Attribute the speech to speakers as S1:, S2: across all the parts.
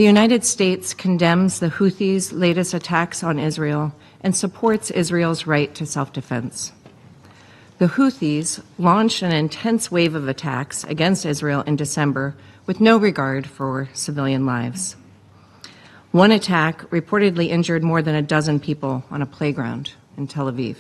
S1: The United States condemns the Houthis' latest attacks on Israel and supports Israel's right to self-defense. The Houthis launched an intense wave of attacks against Israel in December with no regard for civilian lives. One attack reportedly injured more than a dozen people on a playground in Tel Aviv.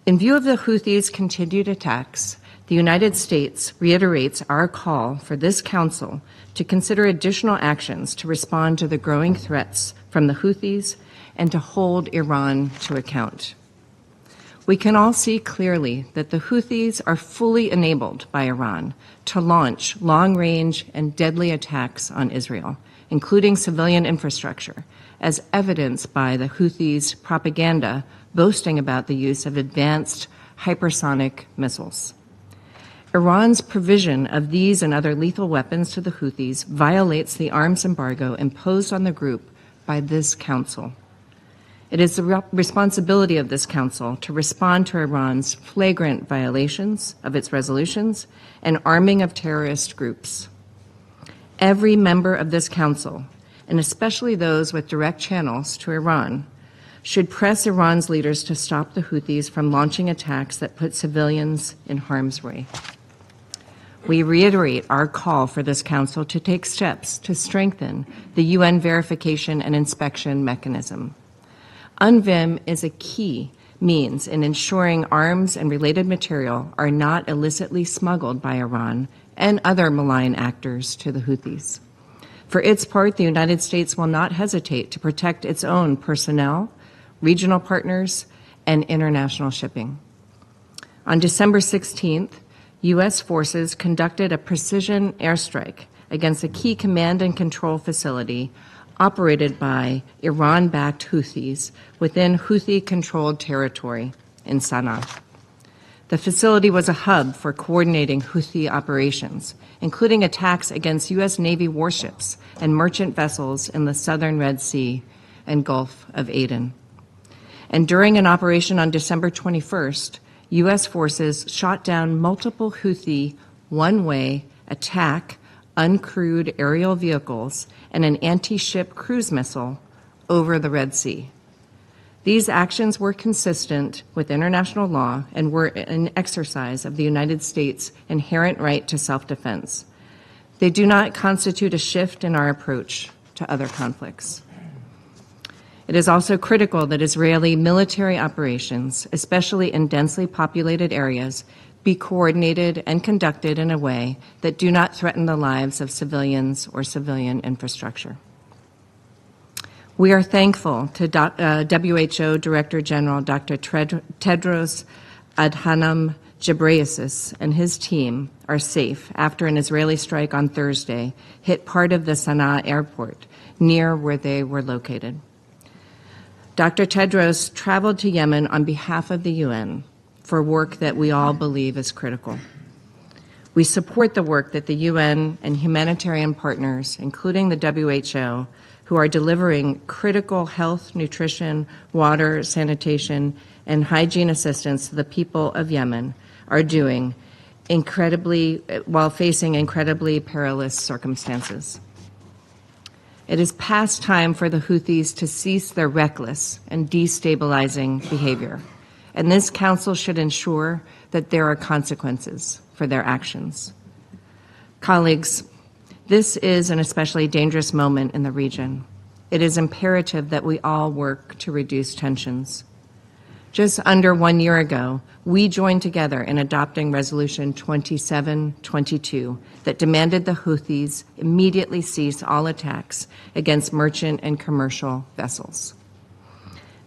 S1: In view of the Houthis' continued attacks, the United States reiterates our call for this Council to consider additional actions to respond to the growing threats from the Houthis and to hold Iran to account. We can all see clearly that the Houthis are fully enabled by Iran to launch long-range and deadly attacks on Israel, including civilian infrastructure, as evidenced by the Houthis' propaganda boasting about the use of advanced hypersonic missiles. Iran's provision of these and other lethal weapons to the Houthis violates the arms embargo imposed on the group by this Council. It is the responsibility of this Council to respond to Iran's flagrant violations of its resolutions and arming of terrorist groups. Every member of this Council, and especially those with direct channels to Iran, should press Iran's leaders to stop the Houthis from launching attacks that put civilians in harm's way. We reiterate our call for this Council to take steps to strengthen the UN verification and inspection mechanism. UNVIM is a key means in ensuring arms and related material are not illicitly smuggled by Iran and other malign actors to the Houthis. For its part, the United States will not hesitate to protect its own personnel, regional partners, and international shipping. On December 16th, U.S. forces conducted a precision airstrike against a key command and control facility operated by Iran-backed Houthis within Houthi-controlled territory in Sanaa. The facility was a hub for coordinating Houthi operations, including attacks against U.S. Navy warships and merchant vessels in the southern Red Sea and Gulf of Aden. And during an operation on December 21st, U.S. forces shot down multiple Houthi one-way attack uncrewed aerial vehicles and an anti-ship cruise missile over the Red Sea. These actions were consistent with international law and were an exercise of the United States' inherent right to self-defense. They do not constitute a shift in our approach to other conflicts. It is also critical that Israeli military operations, especially in densely populated areas, be coordinated and conducted in a way that do not threaten the lives of civilians or civilian infrastructure. We are thankful to WHO Director General Dr. Tedros Adhanom Ghebreyesus and his team are safe after an Israeli strike on Thursday hit part of the Sanaa airport near where they were located. Dr. Tedros traveled to Yemen on behalf of the UN for work that we all believe is critical. We support the work that the UN and humanitarian partners, including the WHO, who are delivering critical health, nutrition, water, sanitation, and hygiene assistance to the people of Yemen, are doing while facing incredibly perilous circumstances. It is past time for the Houthis to cease their reckless and destabilizing behavior, and this Council should ensure that there are consequences for their actions. Colleagues, this is an especially dangerous moment in the region. It is imperative that we all work to reduce tensions. Just under 1 year ago, we joined together in adopting Resolution 2722 that demanded the Houthis immediately cease all attacks against merchant and commercial vessels.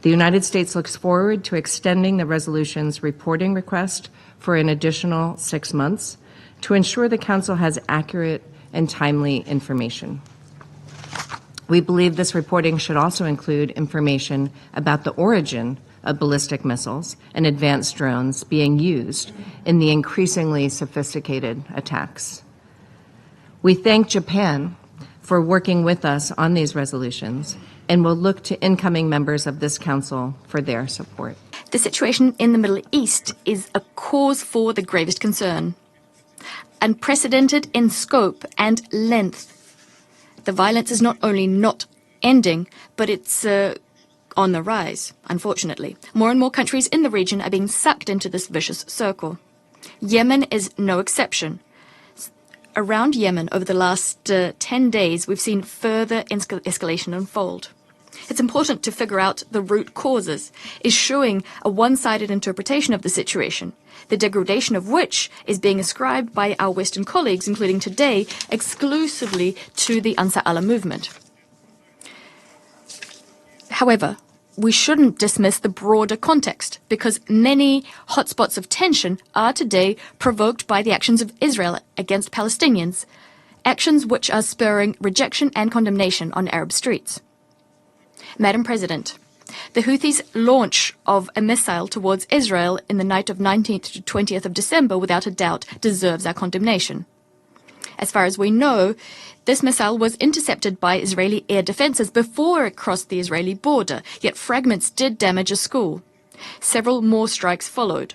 S1: The United States looks forward to extending the resolution's reporting request for an additional 6 months to ensure the Council has accurate and timely information. We believe this reporting should also include information about the origin of ballistic missiles and advanced drones being used in the increasingly sophisticated attacks. We thank Japan for working with us on these resolutions and will look to incoming members of this Council for their support.
S2: The situation in the Middle East is a cause for the gravest concern. Unprecedented in scope and length. The violence is not only not ending, but it's on the rise, unfortunately. More and more countries in the region are being sucked into this vicious circle. Yemen is no exception. Around Yemen, over the last 10 days, we've seen further escalation unfold. It's important to figure out the root causes, eschewing a one-sided interpretation of the situation, the degradation of which is being ascribed by our Western colleagues, including today, exclusively to the Ansar Allah movement. However, we shouldn't dismiss the broader context, because many hotspots of tension are today provoked by the actions of Israel against Palestinians, actions which are spurring rejection and condemnation on Arab streets. Madam President, the Houthis' launch of a missile towards Israel in the night of 19th to 20th of December, without a doubt, deserves our condemnation. As far as we know, this missile was intercepted by Israeli air defenses before it crossed the Israeli border, yet fragments did damage a school. Several more strikes followed.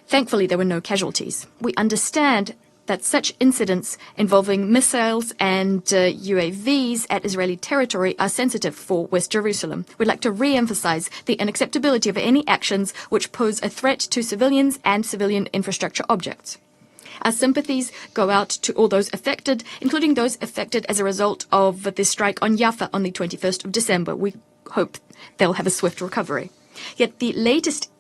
S2: Thankfully, there were no casualties. We understand that such incidents involving missiles and UAVs at Israeli territory are sensitive for West Jerusalem. We'd like to re-emphasize the unacceptability of any actions which pose a threat to civilians and civilian infrastructure objects. Our sympathies go out to all those affected, including those affected as a result of the strike on Jaffa on the 21st of December. We hope they'll have a swift recovery. Yet the latest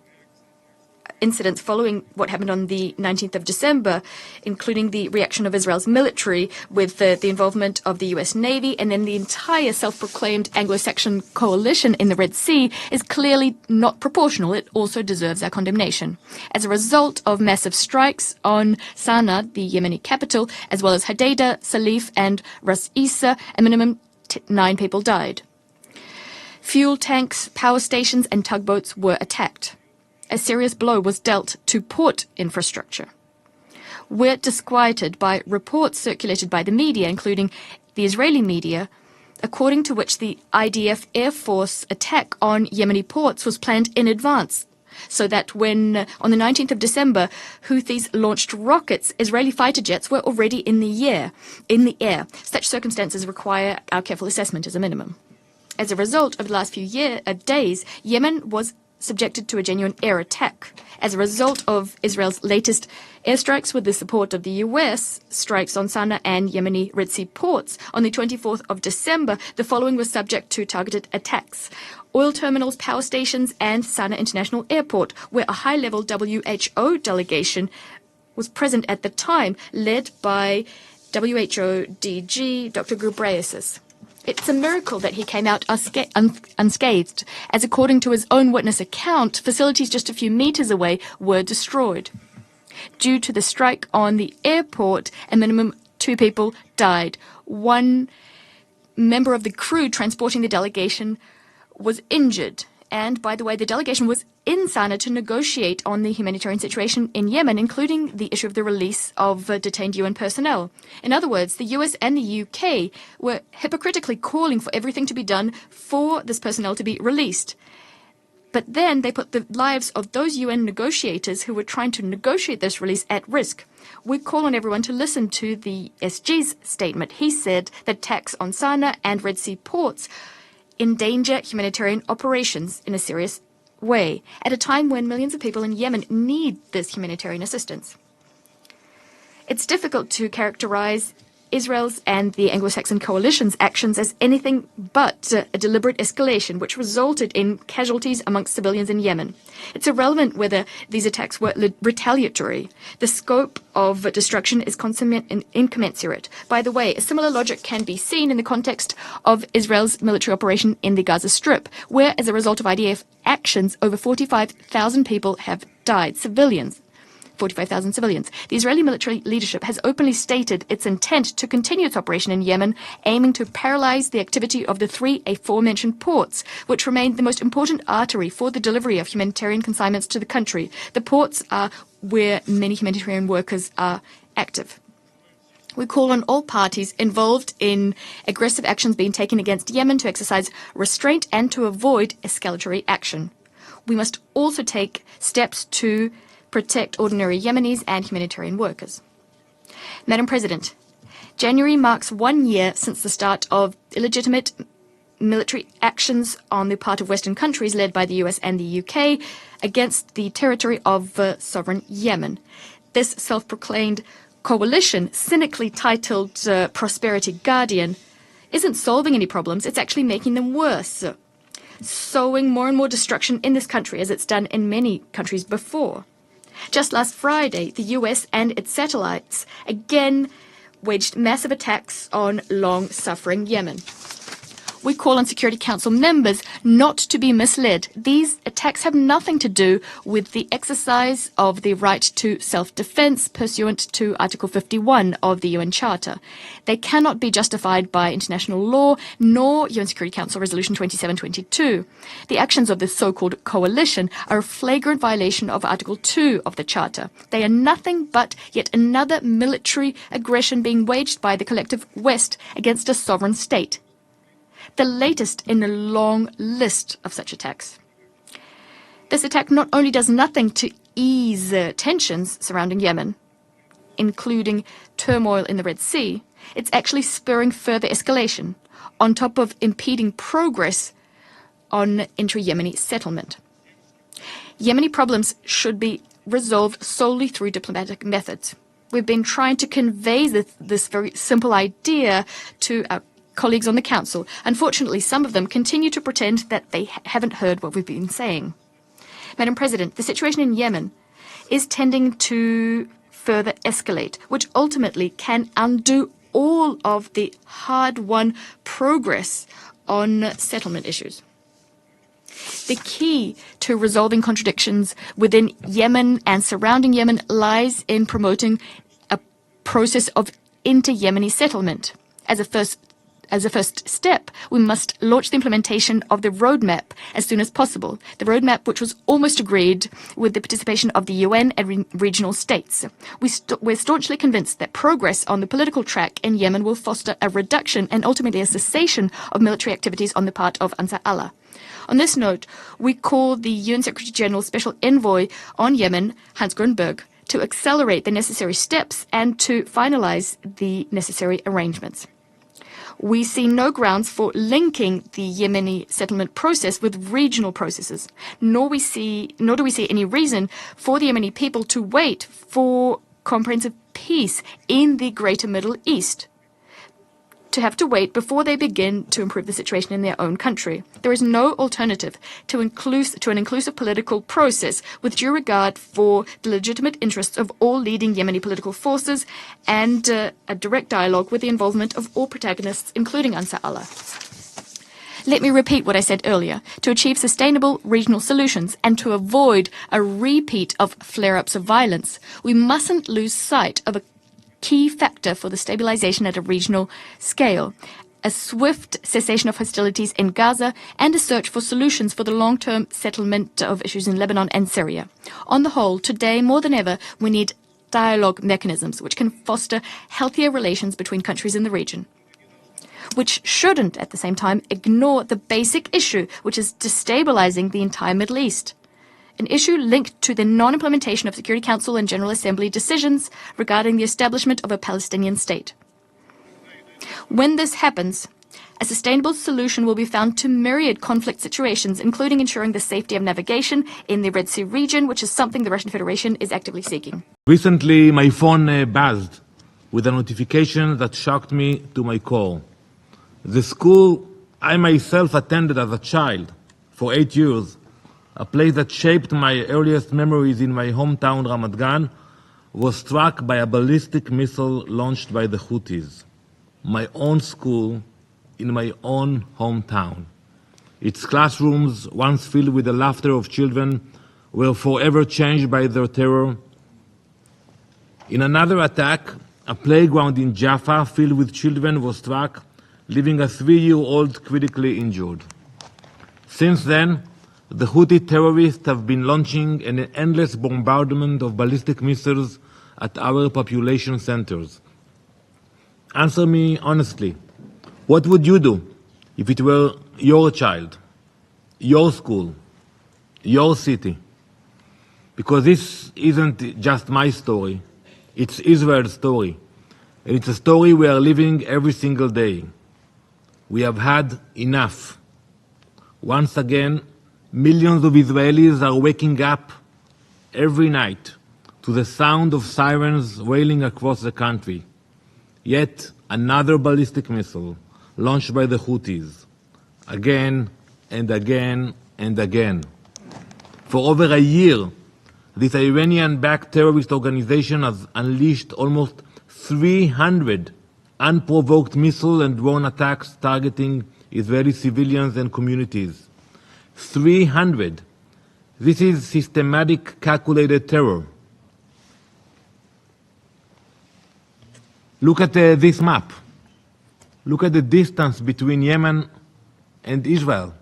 S2: incidents following what happened on the 19th of December, including the reaction of Israel's military with the involvement of the US Navy and then the entire self-proclaimed Anglo-Saxon coalition in the Red Sea, is clearly not proportional. It also deserves our condemnation. As a result of massive strikes on Sanaa, the Yemeni capital, as well as Hadeda, Salif and Ras Isa, a minimum 9 people died. Fuel tanks, power stations and tugboats were attacked. A serious blow was dealt to port infrastructure. We're disquieted by reports circulated by the media, including the Israeli media, according to which the IDF Air Force attack on Yemeni ports was planned in advance, so that when, on the 19th of December, Houthis launched rockets, Israeli fighter jets were already in the air. Such circumstances require our careful assessment as a minimum. As a result of the last few days, Yemen was subjected to a genuine air attack. As a result of Israel's latest airstrikes with the support of the US, strikes on Sanaa and Yemeni Red Sea ports on the 24th of December, the following was subject to targeted attacks: oil terminals, power stations, and Sanaa International Airport, where a high-level WHO delegation was present at the time, led by WHO DG Dr. Ghebreyesus. It's a miracle that he came out unscathed, as according to his own witness account, facilities just a few meters away were destroyed. Due to the strike on the airport, a minimum 2 people died. 1 member of the crew transporting the delegation was injured. And, by the way, the delegation was in Sanaa to negotiate on the humanitarian situation in Yemen, including the issue of the release of detained UN personnel. In other words, the US and the UK were hypocritically calling for everything to be done for this personnel to be released. But then they put the lives of those UN negotiators who were trying to negotiate this release at risk. We call on everyone to listen to the SG's statement. He said that attacks on Sanaa and Red Sea ports endanger humanitarian operations in a serious way, at a time when millions of people in Yemen need this humanitarian assistance. It's difficult to characterize Israel's and the Anglo-Saxon coalition's actions as anything but a deliberate escalation, which resulted in casualties amongst civilians in Yemen. It's irrelevant whether these attacks were retaliatory. The scope of destruction is incommensurate. By the way, a similar logic can be seen in the context of Israel's military operation in the Gaza Strip, where, as a result of IDF actions, over 45,000 people have died, civilians. 45,000 civilians. The Israeli military leadership has openly stated its intent to continue its operation in Yemen, aiming to paralyze the activity of the 3 aforementioned ports, which remain the most important artery for the delivery of humanitarian consignments to the country. The ports are where many humanitarian workers are active. We call on all parties involved in aggressive actions being taken against Yemen to exercise restraint and to avoid escalatory action. We must also take steps to protect ordinary Yemenis and humanitarian workers. Madam President, January marks 1 year since the start of illegitimate military actions on the part of Western countries led by the US and the UK against the territory of sovereign Yemen. This self-proclaimed coalition, cynically titled Prosperity Guardian, isn't solving any problems, it's actually making them worse, sowing more and more destruction in this country as it's done in many countries before. Just last Friday, the US and its satellites again waged massive attacks on long-suffering Yemen. We call on Security Council members not to be misled. These attacks have nothing to do with the exercise of the right to self-defense pursuant to Article 51 of the UN Charter. They cannot be justified by international law nor UN Security Council Resolution 2722. The actions of this so-called coalition are a flagrant violation of Article 2 of the Charter. They are nothing but yet another military aggression being waged by the collective West against a sovereign state. The latest in a long list of such attacks. This attack not only does nothing to ease tensions surrounding Yemen, including turmoil in the Red Sea, it's actually spurring further escalation, on top of impeding progress on intra-Yemeni settlement. Yemeni problems should be resolved solely through diplomatic methods. We've been trying to convey this very simple idea to our colleagues on the council. Unfortunately, some of them continue to pretend that they haven't heard what we've been saying. Madam President, the situation in Yemen is tending to further escalate, which ultimately can undo all of the hard-won progress on settlement issues. The key to resolving contradictions within Yemen and surrounding Yemen lies in promoting a process of inter-Yemeni settlement. As a first step, we must launch the implementation of the roadmap as soon as possible. The roadmap which was almost agreed with the participation of the UN and regional states. We're staunchly convinced that progress on the political track in Yemen will foster a reduction and ultimately a cessation of military activities on the part of Ansar Allah. On this note, we call the UN Secretary General's Special Envoy on Yemen, Hans Grunberg, to accelerate the necessary steps and to finalize the necessary arrangements. We see no grounds for linking the Yemeni settlement process with regional processes, nor do we see any reason for the Yemeni people to wait for comprehensive peace in the greater Middle East, to have to wait before they begin to improve the situation in their own country. There is no alternative to an inclusive political process with due regard for the legitimate interests of all leading Yemeni political forces and a direct dialogue with the involvement of all protagonists, including Ansar Allah. Let me repeat what I said earlier. To achieve sustainable regional solutions and to avoid a repeat of flare-ups of violence, we mustn't lose sight of a key factor for the stabilization at a regional scale, a swift cessation of hostilities in Gaza and a search for solutions for the long-term settlement of issues in Lebanon and Syria. On the whole, today more than ever, we need dialogue mechanisms which can foster healthier relations between countries in the region, which shouldn't at the same time ignore the basic issue which is destabilizing the entire Middle East. An issue linked to the non-implementation of Security Council and General Assembly decisions regarding the establishment of a Palestinian state. When this happens, a sustainable solution will be found to myriad conflict situations, including ensuring the safety of navigation in the Red Sea region, which is something the Russian Federation is actively seeking.
S3: Recently, my phone buzzed with a notification that shocked me to my core. The school I myself attended as a child for 8 years, a place that shaped my earliest memories in my hometown Ramat Gan, was struck by a ballistic missile launched by the Houthis. My own school in my own hometown. Its classrooms, once filled with the laughter of children, were forever changed by their terror. In another attack, a playground in Jaffa filled with children was struck, leaving a 3-year-old critically injured. Since then, the Houthi terrorists have been launching an endless bombardment of ballistic missiles at our population centers. Answer me honestly. What would you do if it were your child, your school, your city? Because this isn't just my story, it's Israel's story. and it's a story we are living every single day. We have had enough. Once again, millions of Israelis are waking up every night to the sound of sirens wailing across the country. Yet another ballistic missile launched by the Houthis, again and again and again. For over a year, this Iranian-backed terrorist organization has unleashed almost 300 unprovoked missile and drone attacks targeting Israeli civilians and communities. 300. This is systematic, calculated terror. Look at this map. Look at the distance between Yemen and Israel.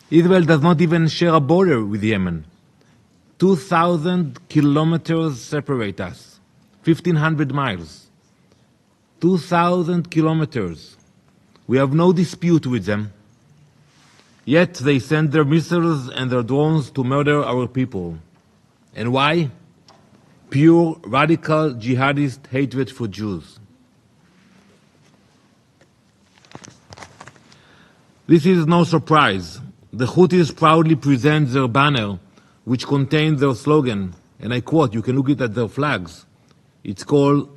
S3: Israel does not even share a border with Yemen. 2,000 kilometers separate us. 1,500 miles. 2,000 kilometers. We have no dispute with them. Yet they send their missiles and their drones to murder our people. And why? Pure, radical, jihadist hatred for Jews. This is no surprise. The Houthis proudly present their banner, which contains their slogan, and I quote, you can look it at their flags. It's called,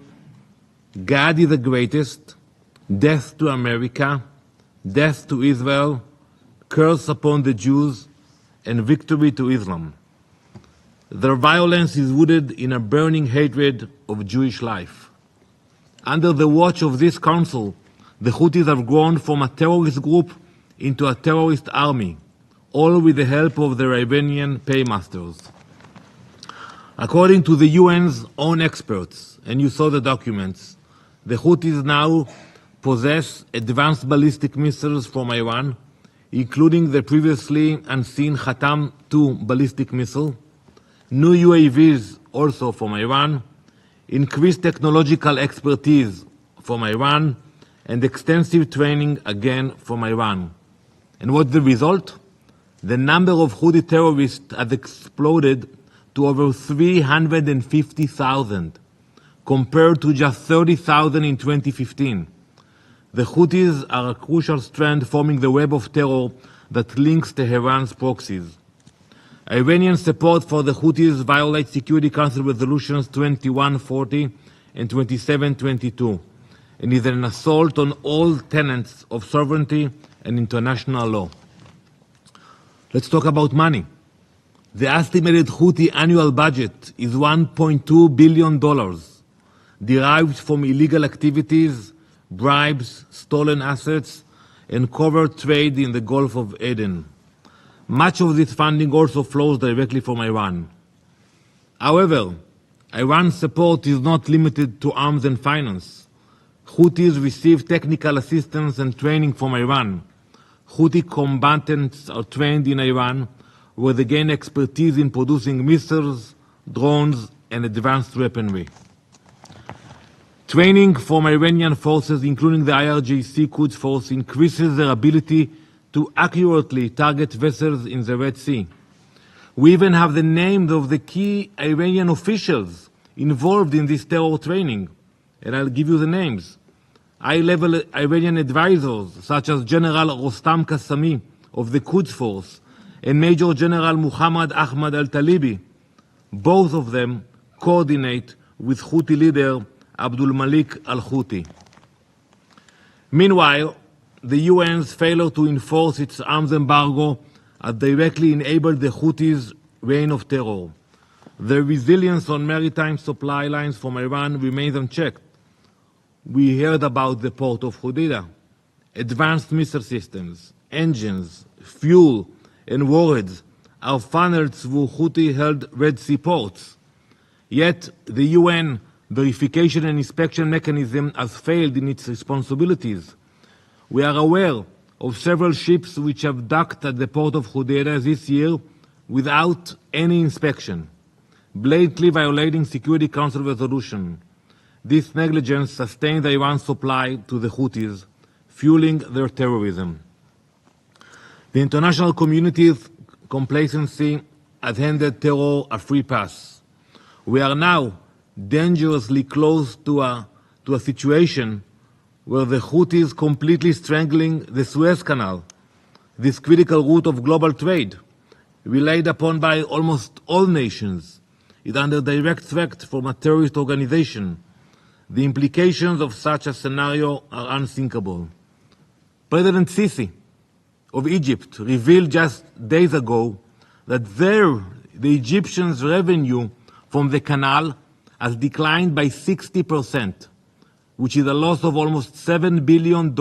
S3: God is the greatest, death to America, death to Israel, curse upon the Jews, and victory to Islam. Their violence is rooted in a burning hatred of Jewish life. Under the watch of this council, the Houthis have grown from a terrorist group into a terrorist army, all with the help of their Iranian paymasters. According to the UN's own experts, and you saw the documents, the Houthis now possess advanced ballistic missiles from Iran, including the previously unseen Khatam-2 ballistic missile, new UAVs also from Iran, increased technological expertise from Iran, and extensive training again from Iran. And what's the result? The number of Houthi terrorists has exploded to over 350,000, compared to just 30,000 in 2015. The Houthis are a crucial strand forming the web of terror that links Tehran's proxies. Iranian support for the Houthis violates Security Council Resolutions 2140 and 2722 and is an assault on all tenets of sovereignty and international law. Let's talk about money. The estimated Houthi annual budget is $1.2 billion, derived from illegal activities, bribes, stolen assets, and covert trade in the Gulf of Aden. Much of this funding also flows directly from Iran. However, Iran's support is not limited to arms and finance. Houthis receive technical assistance and training from Iran. Houthi combatants are trained in Iran, where they gain expertise in producing missiles, drones, and advanced weaponry. Training from Iranian forces, including the IRGC Quds Force, increases their ability to accurately target vessels in the Red Sea. We even have the names of the key Iranian officials involved in this terror training, and I'll give you the names. High-level Iranian advisors, such as General Rostam Qassami of the Quds Force and Major General Muhammad Ahmad al-Talibi, both of them coordinate with Houthi leader Abdul Malik al-Houthi. Meanwhile, the UN's failure to enforce its arms embargo has directly enabled the Houthis' reign of terror. Their resilience on maritime supply lines from Iran remains unchecked. We heard about the port of Hodeidah. Advanced missile systems, engines, fuel, and warheads are funneled through Houthi-held Red Sea ports. Yet the UN verification and inspection mechanism has failed in its responsibilities. We are aware of several ships which have docked at the port of Hodeidah this year without any inspection, blatantly violating Security Council resolution. This negligence sustains Iran's supply to the Houthis, fueling their terrorism. The international community's complacency has handed terror a free pass. We are now dangerously close to a situation where the Houthis completely strangling the Suez Canal, this critical route of global trade, relied upon by almost all nations, is under direct threat from a terrorist organization. The implications of such a scenario are unthinkable. President Sisi of Egypt revealed just days ago that the Egyptians' revenue from the canal has declined by 60%, which is a loss of almost $7 billion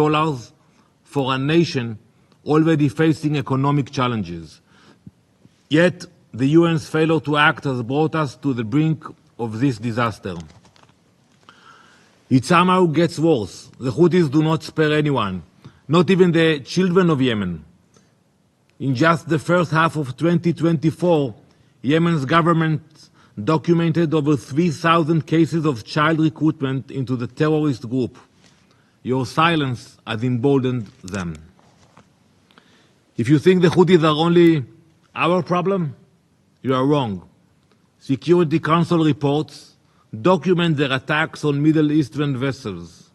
S3: for a nation already facing economic challenges. Yet, the UN's failure to act has brought us to the brink of this disaster. It somehow gets worse. The Houthis do not spare anyone, not even the children of Yemen. In just the first half of 2024, Yemen's government documented over 3,000 cases of child recruitment into the terrorist group. Your silence has emboldened them. If you think the Houthis are only our problem, you are wrong. Security Council reports document their attacks on Middle Eastern vessels.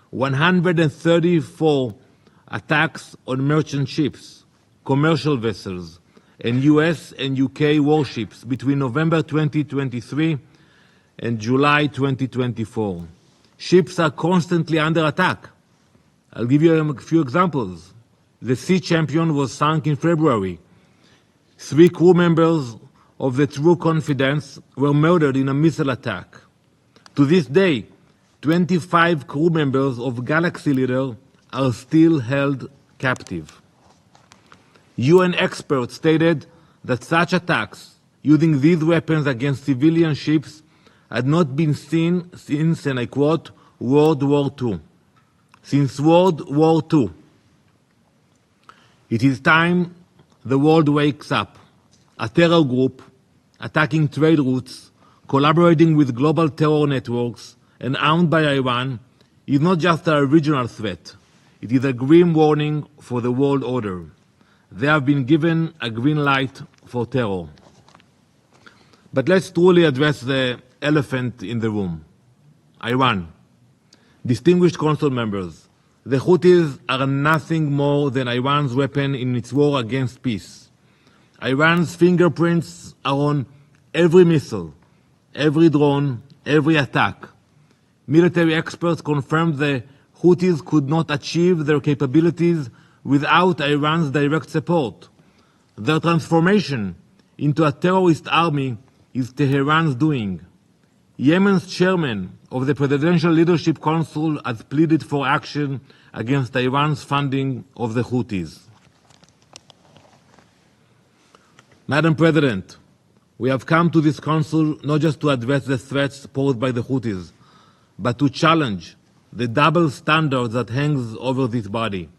S3: 134 attacks on merchant ships, commercial vessels, and US and UK warships between November 2023 and July 2024. Ships are constantly under attack. I'll give you a few examples. The Sea Champion was sunk in February. 3 crew members of the True Confidence were murdered in a missile attack. To this day, 25 crew members of Galaxy Leader are still held captive. UN experts stated that such attacks using these weapons against civilian ships had not been seen since, and I quote, World War II. Since World War II. It is time the world wakes up. A terror group attacking trade routes, collaborating with global terror networks, and armed by Iran is not just a regional threat. It is a grim warning for the world order. They have been given a green light for terror. But let's truly address the elephant in the room. Iran. Distinguished Council members, the Houthis are nothing more than Iran's weapon in its war against peace. Iran's fingerprints are on every missile, every drone, every attack. Military experts confirmed the Houthis could not achieve their capabilities without Iran's direct support. Their transformation into a terrorist army is Tehran's doing. Yemen's chairman of the Presidential Leadership Council has pleaded for action against Iran's funding of the Houthis. Madam President, we have come to this council not just to address the threats posed by the Houthis, but to challenge the double standards that hangs over this body.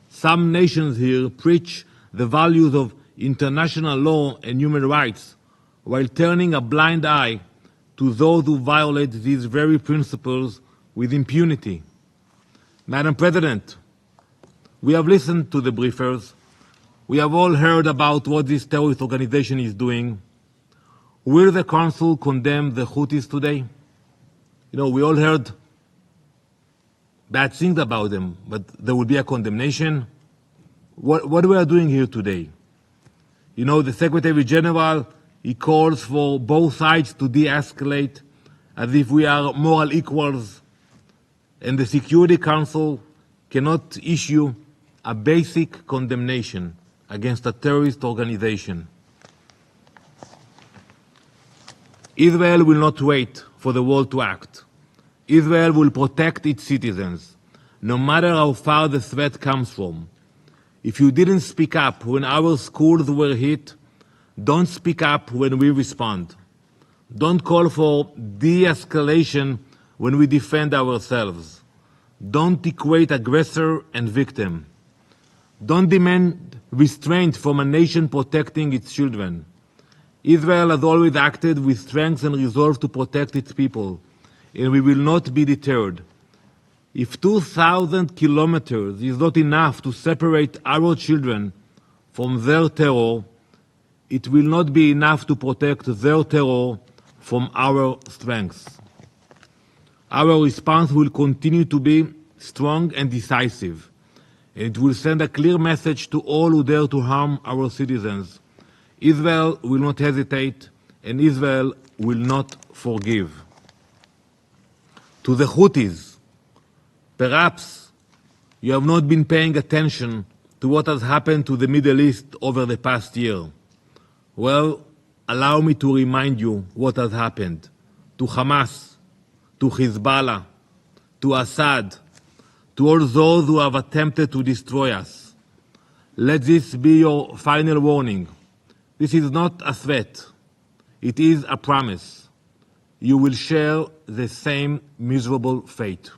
S3: Some nations here preach the values of international law and human rights, while turning a blind eye to those who violate these very principles with impunity. Madam President, we have listened to the briefers. We have all heard about what this terrorist organization is doing. Will the Council condemn the Houthis today? You know, we all heard bad things about them, but there will be a condemnation. What we are doing here today? You know, the Secretary General, he calls for both sides to de-escalate as if we are moral equals, and the Security Council cannot issue a basic condemnation against a terrorist organization. Israel will not wait for the world to act. Israel will protect its citizens, no matter how far the threat comes from. If you didn't speak up when our schools were hit, don't speak up when we respond. Don't call for de-escalation when we defend ourselves. Don't equate aggressor and victim. Don't demand restraint from a nation protecting its children. Israel has always acted with strength and resolve to protect its people, and we will not be deterred. If 2,000 kilometers is not enough to separate our children from their terror, it will not be enough to protect their terror from our strengths. Our response will continue to be strong and decisive. It will send a clear message to all who dare to harm our citizens. Israel will not hesitate, and Israel will not forgive. To the Houthis, perhaps you have not been paying attention to what has happened to the Middle East over the past year. Well, allow me to remind you what has happened to Hamas, to Hezbollah, to Assad, to all those who have attempted to destroy us. Let this be your final warning. This is not a threat. It is a promise. You will share the same miserable fate.